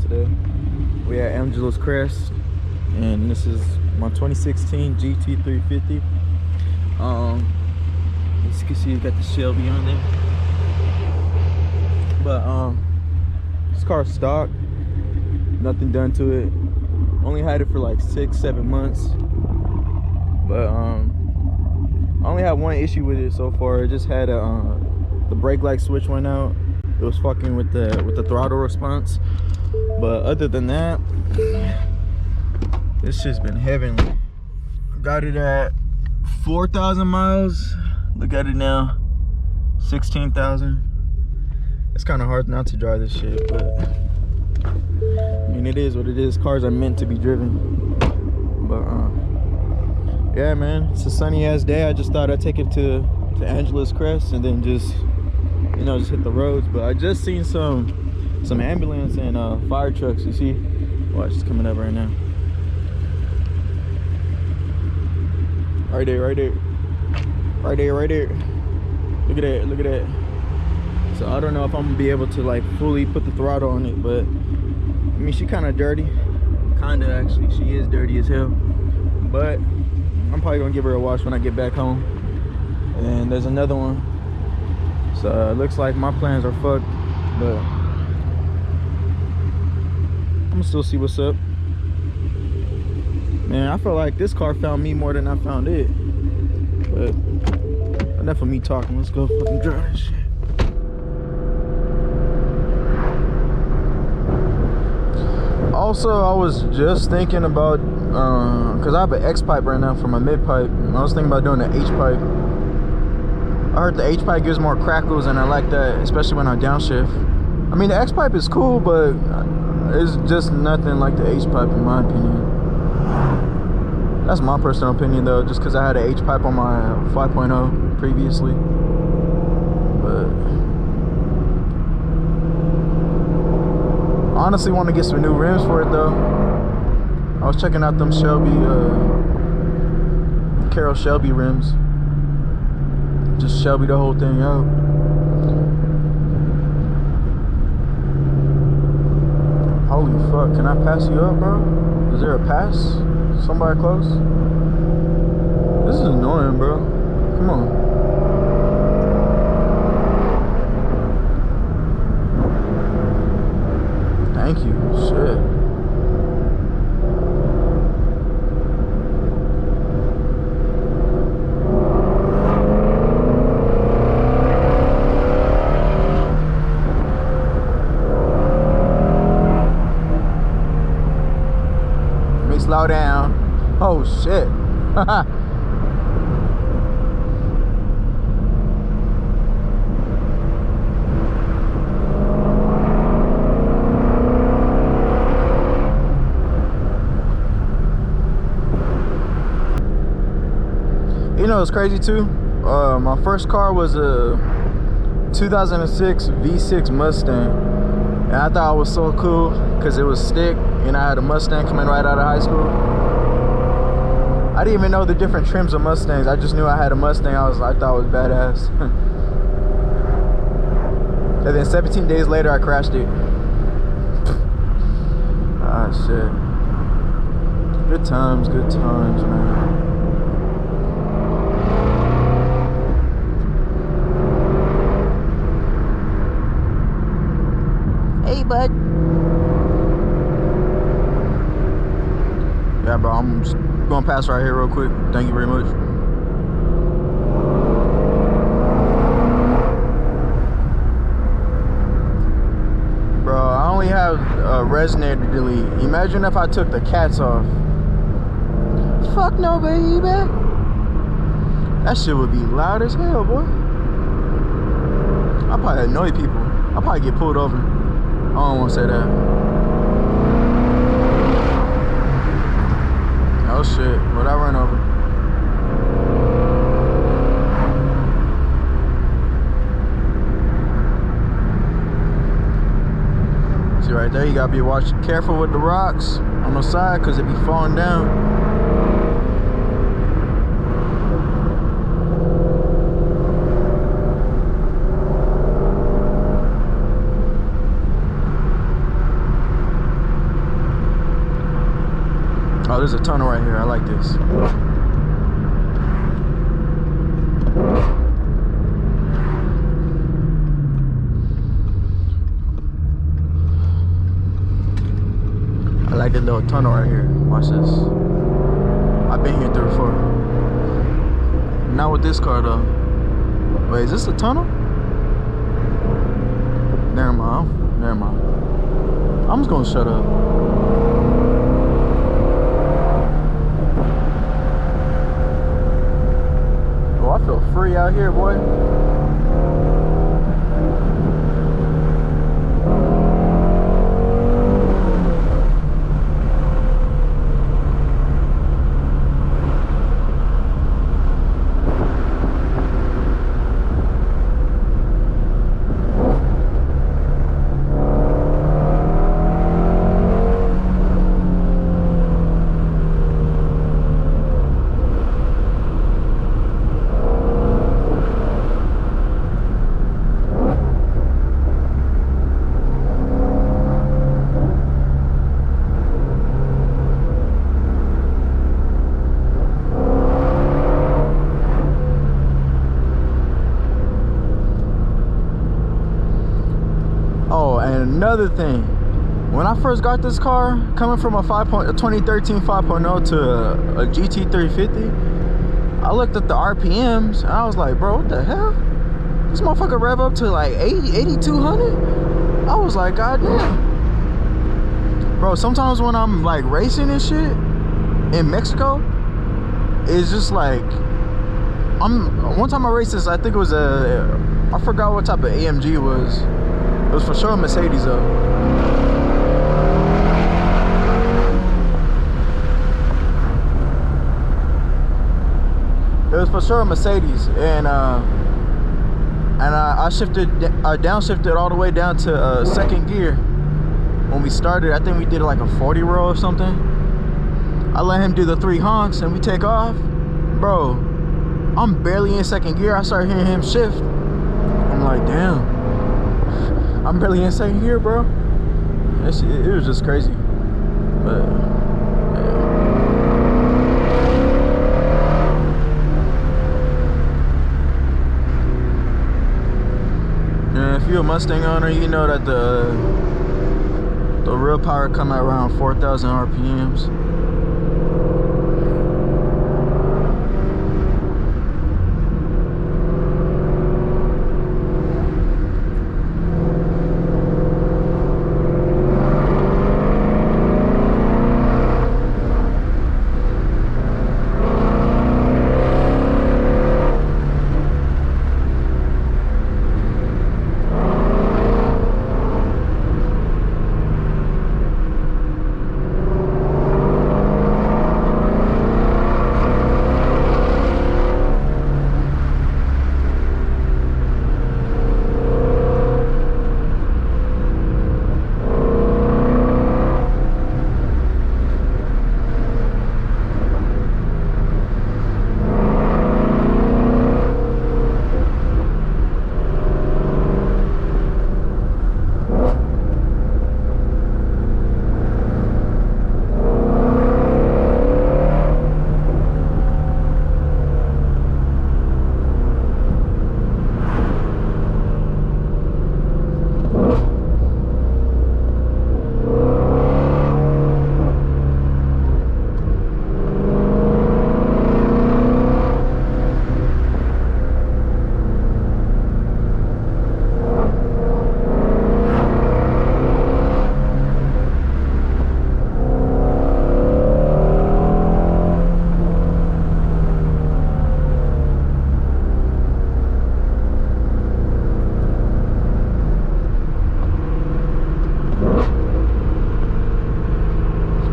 today. We at Angeles Crest, and this is my 2016 Gt350. As you can see, it's got the Shelby on there. But this car's stock, nothing done to it. Only had it for like 6-7 months. But I only had one issue with it so far. It just had the brake light switch went out. It was fucking with the throttle response. But other than that, this shit's been heavenly. Got it at 4,000 miles. Look at it now, 16,000. It's kind of hard not to drive this shit, but I mean, it is what it is. Cars are meant to be driven. But yeah, man, it's a sunny ass day. I just thought I'd take it to Angeles Crest and then just, you know, just hit the roads. But I just seen some ambulance and fire trucks. You see, watch, it's coming up right now. Right there, right there, right there, right there. Look at that, look at that. So I don't know if I'm gonna be able to like fully put the throttle on it, but I mean, she kind of dirty. Kinda, actually, she is dirty as hell. But I'm probably gonna give her a wash when I get back home. And there's another one. So it looks like my plans are fucked, but I'm gonna still see what's up. Man, I feel like this car found me more than I found it. But enough of me talking. Let's go fucking drive this shit. Also, I was just thinking about, cause I have an X pipe right now for my mid pipe. I was thinking about doing the H pipe. I heard the H pipe gives more crackles, and I like that, especially when I downshift. I mean, the X pipe is cool, but it's just nothing like the H pipe in my opinion. That's my personal opinion though, just cause I had an H pipe on my 5.0 previously. But I honestly want to get some new rims for it though. I was checking out them Shelby, Carroll Shelby rims. Just Shelby the whole thing out. Holy fuck, can I pass you up, bro? Is there a pass? Somebody close? This is annoying, bro. Come on. Thank you. Shit. Slow down. Oh shit. You know, it's crazy too. My first car was a 2006 V6 Mustang. And I thought it was so cool because it was stick, and I had a Mustang coming right out of high school. I didn't even know the different trims of Mustangs. I just knew I had a Mustang. I thought it was badass. And then 17 days later, I crashed it. Ah, shit. Good times, man. Hey, bud. Yeah, bro, I'm just gonna pass right here real quick. Thank you very much. Bro, I only have a resonator delete. Imagine if I took the cats off. Fuck no, baby. That shit would be loud as hell, boy. I'll probably annoy people. I'll probably get pulled over. I don't want to say that. Oh shit, what'd I run over? See right there, you gotta be careful with the rocks on the side because it be falling down. Oh, there's a tunnel right here. I like this. I like the little tunnel right here. Watch this. I've been here through before. Not with this car though. Wait, is this a tunnel? Never mind. Never mind. I'm just gonna shut up. Oh, I feel free out here, boy. Another thing, when I first got this car, coming from a 2013 5.0 to a Gt350, I looked at the RPMs and I was like, bro, what the hell? This motherfucker rev up to like 8,200. I was like, god damn. Bro, sometimes when I'm like racing and shit in Mexico, it's just like, one time I raced this, I think it was I forgot what type of AMG it was. It was for sure a Mercedes though. It was for sure a Mercedes, and I downshifted all the way down to second gear. When we started, I think we did like a 40 roll or something. I let him do the 3 honks and we take off. Bro, I'm barely in second gear. I started hearing him shift. I'm like, damn. I'm barely in second gear, bro. It was just crazy. But yeah, if you're a Mustang owner, you know that the real power come at around 4,000 RPMs.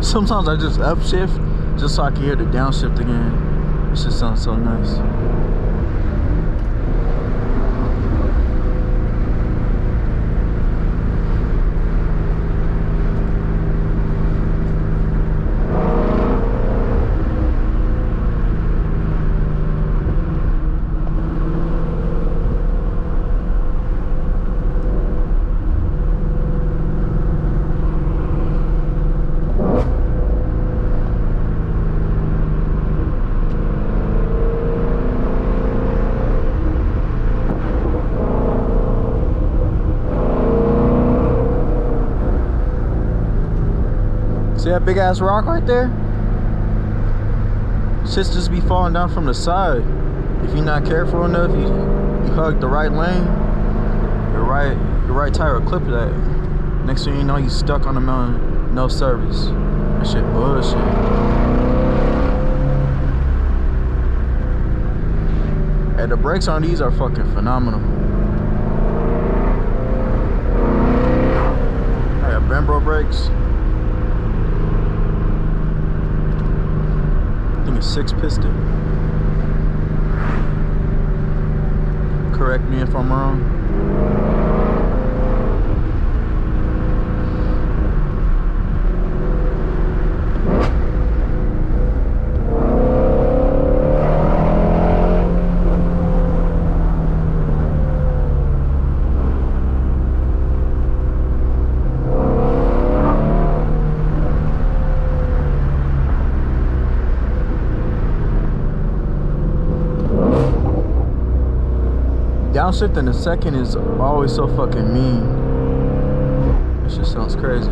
Sometimes I just upshift just so I can hear the downshift again. It just sounds so nice. See that big ass rock right there? Shit's just be falling down from the side. If you're not careful enough, you hug the right lane, your right tire will clip that. Next thing you know, you stuck on the mountain, no service. That shit bullshit. Hey, the brakes on these are fucking phenomenal. I have Brembo brakes. I think it's 6-piston. Correct me if I'm wrong. Downshifting the second is always so fucking mean. That shit sounds crazy.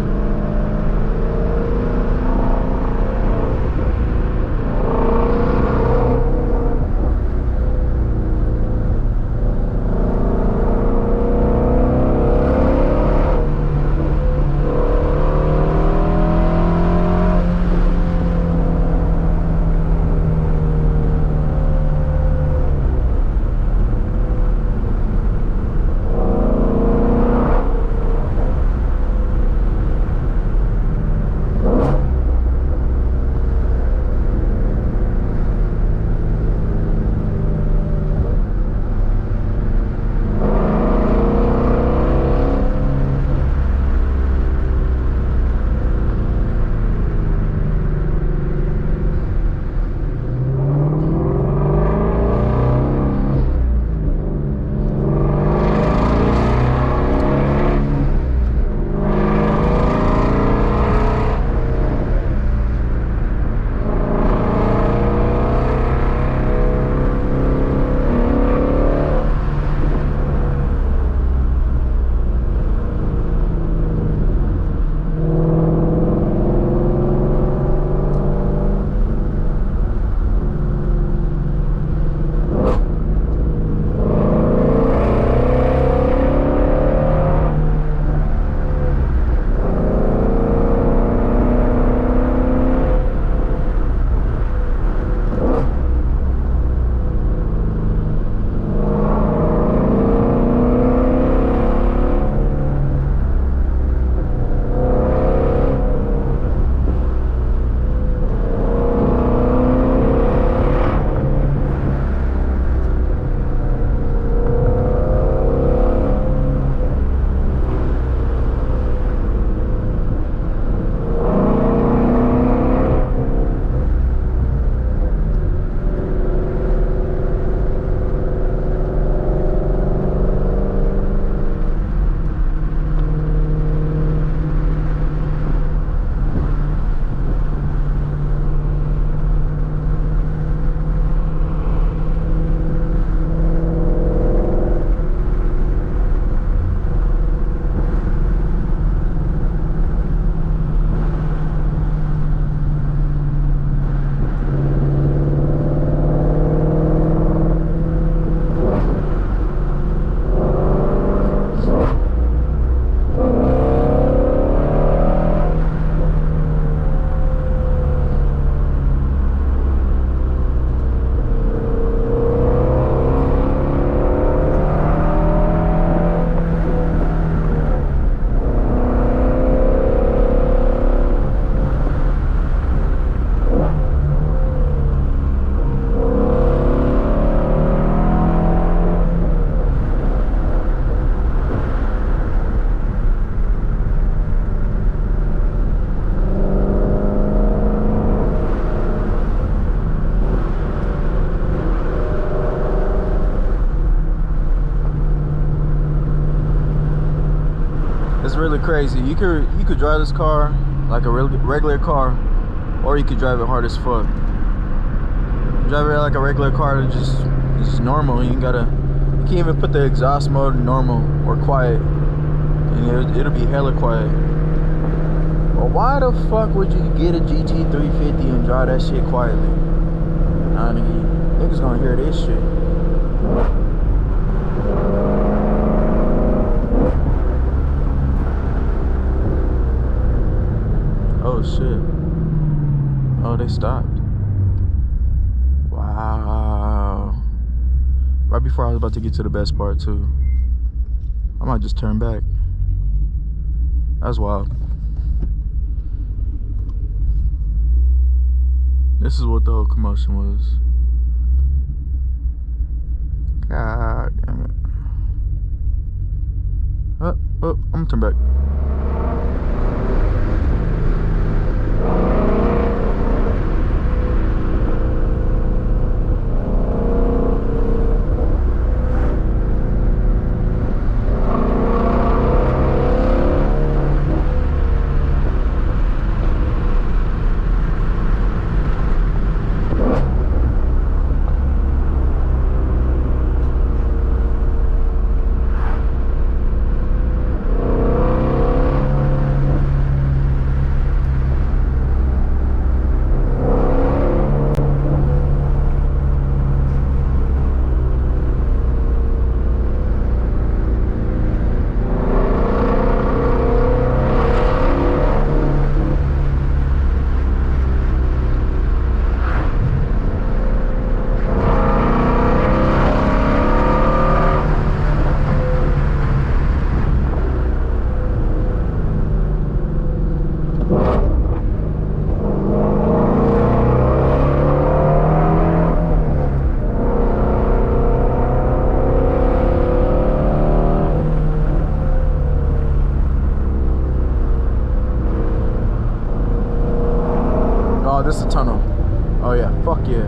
really crazy. You could drive this car like a regular car, or you could drive it hard as fuck. Drive it like a regular car, it's just normal. You can't even put the exhaust mode in normal or quiet, and it'll be hella quiet. But why the fuck would you get a GT350 and drive that shit quietly? Nah, niggas gonna hear this shit. Oh shit. Oh, they stopped. Wow. Right before I was about to get to the best part too. I might just turn back. That's wild. This is what the whole commotion was. God damn it. Oh, I'm gonna turn back. Oh, this is a tunnel. Oh yeah, fuck yeah.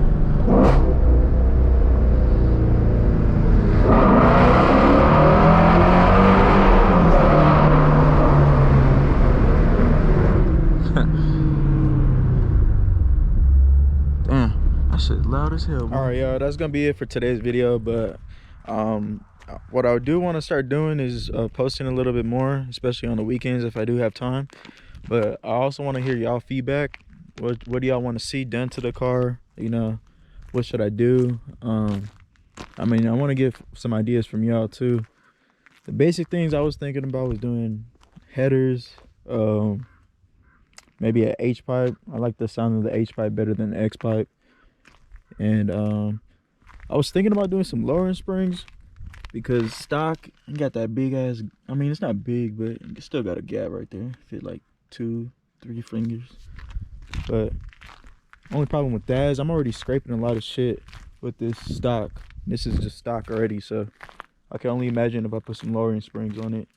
Damn, that shit loud as hell. All right, y'all, that's gonna be it for today's video. But what I do want to start doing is posting a little bit more, especially on the weekends if I do have time. But I also want to hear y'all feedback. What do y'all want to see done to the car? You know, what should I do? I mean, I want to get some ideas from y'all too. The basic things I was thinking about was doing headers, maybe an H pipe. I like the sound of the H pipe better than the X pipe. And I was thinking about doing some lowering springs, because stock, you got that big ass, I mean, it's not big, but it still got a gap right there. Fit like 2-3 fingers. But only problem with that is I'm already scraping a lot of shit with this stock. This is just stock already, so I can only imagine if I put some lowering springs on it.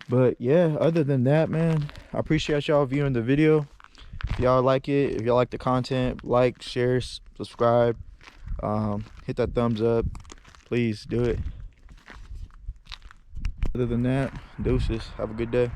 But yeah, other than that, man, I appreciate y'all viewing the video. If y'all like it, if y'all like the content, like, share, subscribe, hit that thumbs up. Please do it. Other than that, deuces. Have a good day.